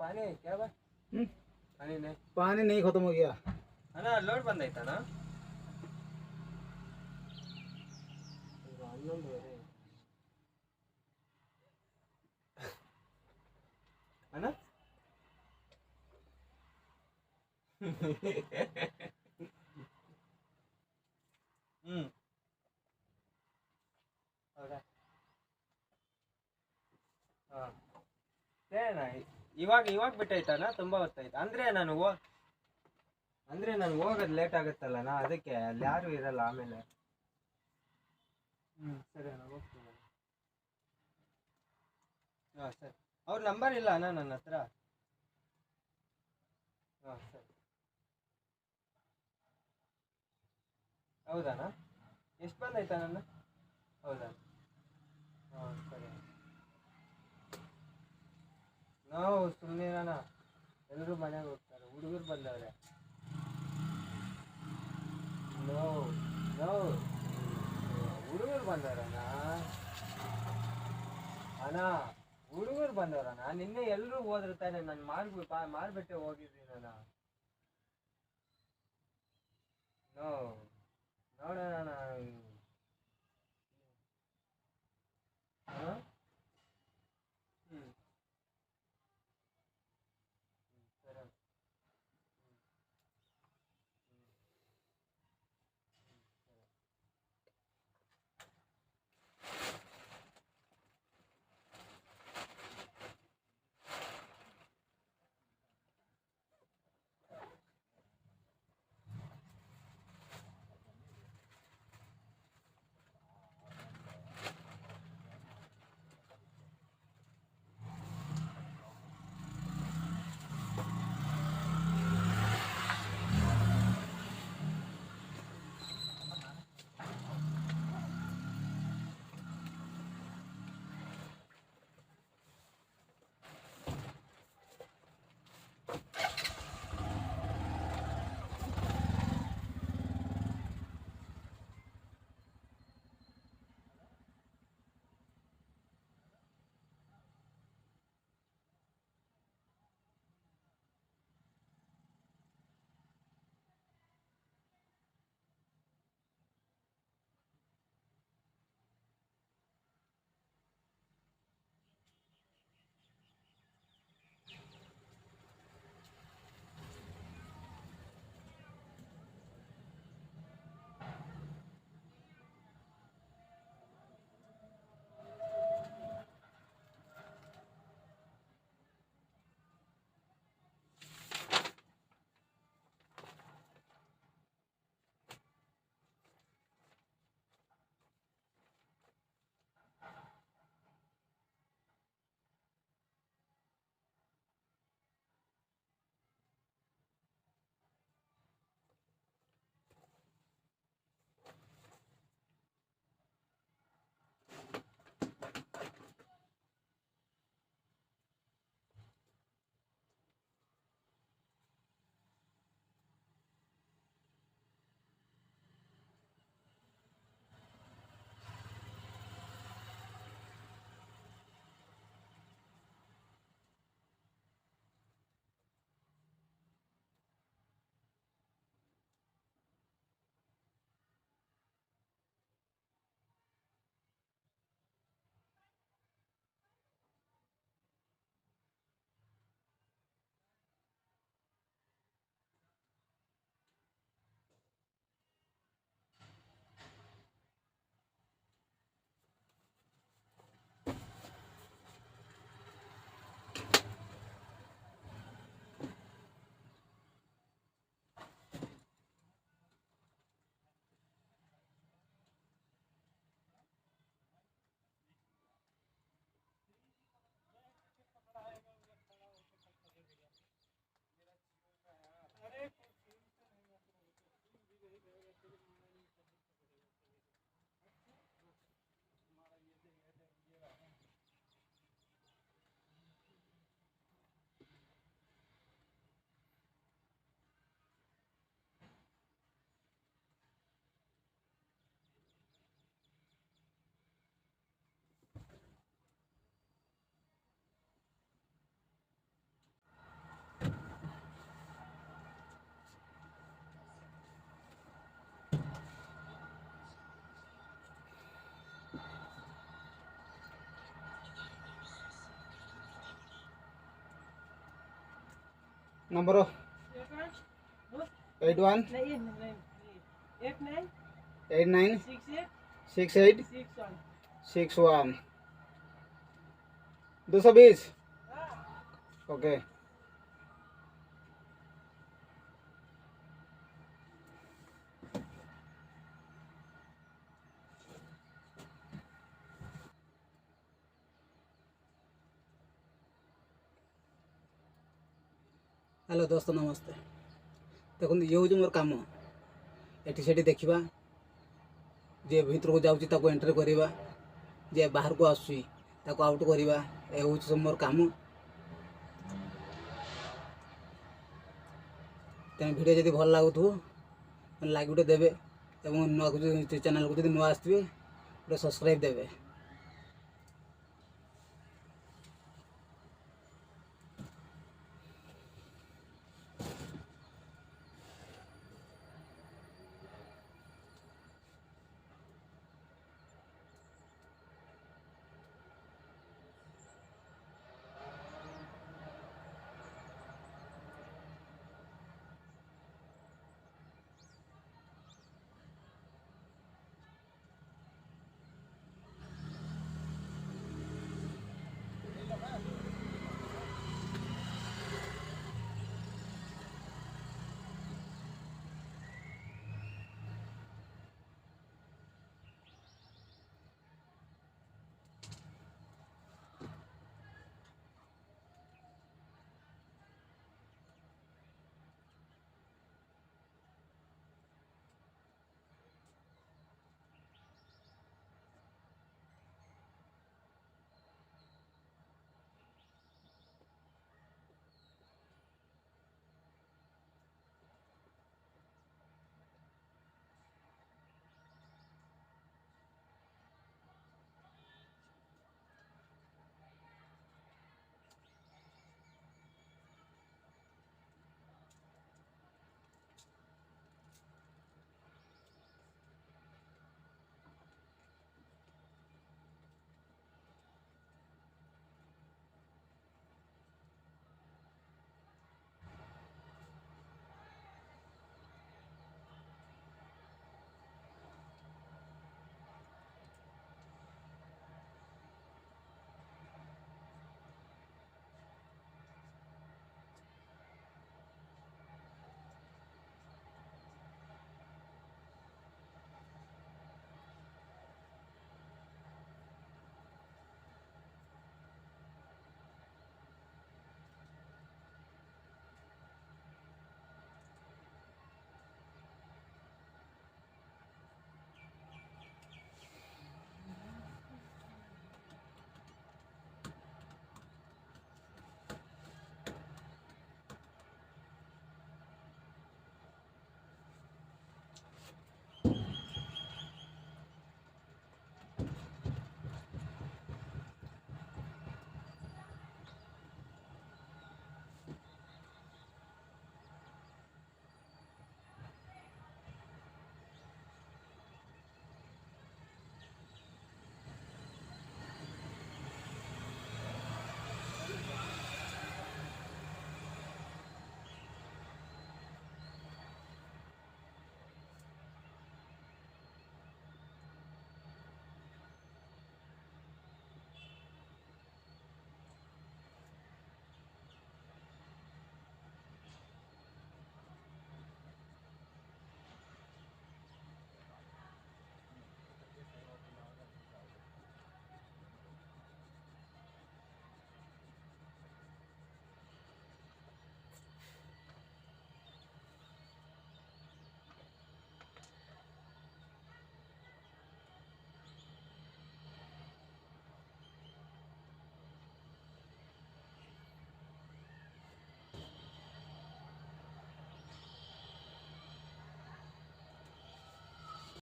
पानी है क्या भाई? पानी नहीं। पानी नहीं खत्म हो गया। है ना लोड बंद आಯ್ತಾ ना? है ना? ಹೌದಾ? ಹಾಂ ಏನ ಇವಾಗ ಬಿಟ್ಟೈತಾನ ತುಂಬ ಹೊತ್ತಾಯ್ತು ಅಂದರೆ ನಾನು ಹೋಗೋದು ಲೇಟ್ ಆಗುತ್ತಲ್ಲ ನಾ ಅದಕ್ಕೆ ಅಲ್ಲಿ ಯಾರೂ ಇರಲ್ಲ ಆಮೇಲೆ. ಸರಿ ಅಣ್ಣ ಹೋಗ್ತೀನಿ. ಹಾಂ ಸರಿ. ಅವ್ರ ನಂಬರ್ ಇಲ್ಲ ಅಣ್ಣ ನನ್ನ ಹತ್ರ. ಹಾಂ ಸರಿ. ಹೌದಣ್ಣ ಎಷ್ಟು ಬಂದೈತಾ ನನ್ನ? ಹೌದಾ? ಹಾಂ ಸರಿ. ನಾವು ಸುಮ್ಮನೆ ಅಣ್ಣ ಎಲ್ಲರೂ ಮನೆಗೆ ಹೋಗ್ತಾರೆ, ಹುಡುಗರು ಬಂದವ್ರೆ. ನೋ ನೋ ಹುಡುಗರು ಬಂದವ್ರಣ್ಣ. ಅಣ್ಣ ಹುಡುಗರು ಬಂದವ್ರಣ್ಣ, ನಿನ್ನೆ ಎಲ್ಲರೂ ಹೋದ್ರು ತಾನೆ, ನಾನು ಮಾರ್ಬಿಟ್ಟೆ ಹೋಗಿದ್ದೀನಿ ಅಣ್ಣ. ನೋ ನೋಡೋಣ ಅಣ್ಣ. ಹಾಂ ಹ್ಞೂ ಸರಿ. नंबर 81 89 68 61 220। ओके। हेलो दोस्त नमस्ते। देखो ये हूँ मोर कम एटी सेठी देखा जे भीतर को जाऊँगी ताको एंट्री करवा जे बाहर को आसुची ताको आउट करवा ए हूँ सब मोर कम। तेना वीडियो जब भल लगुव लाइक गोटे देवे और चैनल को जब नुआ आसवे गोटे सब्सक्राइब देवे।